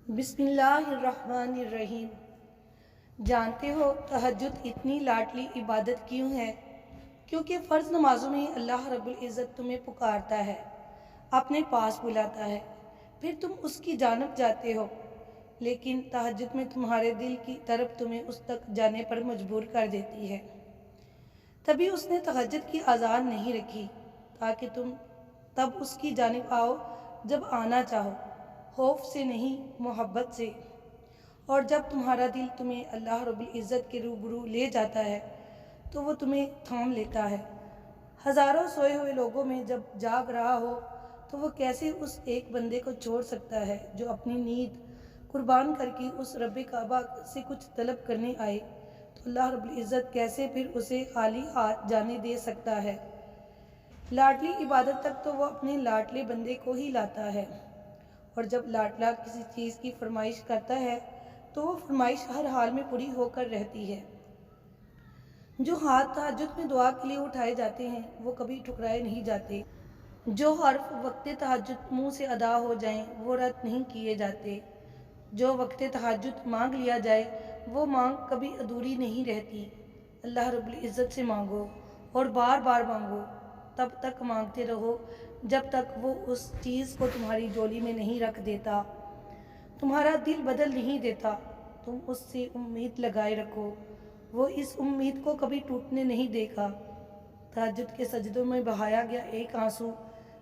بسم اللہ الرحمن الرحیم۔ جانتے ہو تہجد اتنی لاڈلی عبادت کیوں ہے؟ کیونکہ فرض نمازوں میں اللہ رب العزت تمہیں پکارتا ہے، اپنے پاس بلاتا ہے، پھر تم اس کی جانب جاتے ہو، لیکن تہجد میں تمہارے دل کی طرف تمہیں اس تک جانے پر مجبور کر دیتی ہے۔ تبھی اس نے تہجد کی اذان نہیں رکھی تاکہ تم تب اس کی جانب آؤ جب آنا چاہو، خوف سے نہیں محبت سے۔ اور جب تمہارا دل تمہیں اللہ رب العزت کے روبرو لے جاتا ہے تو وہ تمہیں تھام لیتا ہے۔ ہزاروں سوئے ہوئے لوگوں میں جب جاگ رہا ہو تو وہ کیسے اس ایک بندے کو چھوڑ سکتا ہے جو اپنی نیند قربان کر کے اس رب کعبہ سے کچھ طلب کرنے آئے، تو اللہ رب العزت کیسے پھر اسے خالی ہاتھ جانے دے سکتا ہے؟ لاڈلی عبادت تک تو وہ اپنے لاڈلے بندے کو ہی لاتا ہے، اور جب لاڈلا کسی چیز کی فرمائش کرتا ہے تو وہ فرمائش ہر حال میں پوری ہو کر رہتی ہے۔ جو ہاتھ تہجد میں دعا کے لیے اٹھائے جاتے ہیں وہ کبھی ٹھکرائے نہیں جاتے، جو حرف وقت تہجد منہ سے ادا ہو جائیں وہ رد نہیں کیے جاتے، جو وقت تہجد مانگ لیا جائے وہ مانگ کبھی ادھوری نہیں رہتی۔ اللہ رب العزت سے مانگو اور بار بار مانگو، تب تک مانگتے رہو جب تک وہ اس چیز کو تمہاری جولی میں نہیں رکھ دیتا، تمہارا دل بدل نہیں دیتا۔ تم اس سے امید لگائے رکھو، وہ اس امید کو کبھی ٹوٹنے نہیں دے گا۔ تہجد کے سجدوں میں بہایا گیا ایک آنسو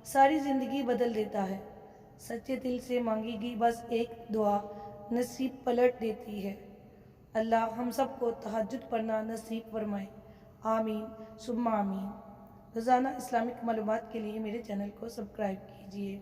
ساری زندگی بدل دیتا ہے۔ سچے دل سے مانگی گئی بس ایک دعا نصیب پلٹ دیتی ہے۔ اللہ ہم سب کو تہجد پڑھنا نصیب فرمائے، آمین ثم آمین۔ روزانہ اسلامک معلومات کے لیے میرے چینل کو سبسکرائب کیجیے۔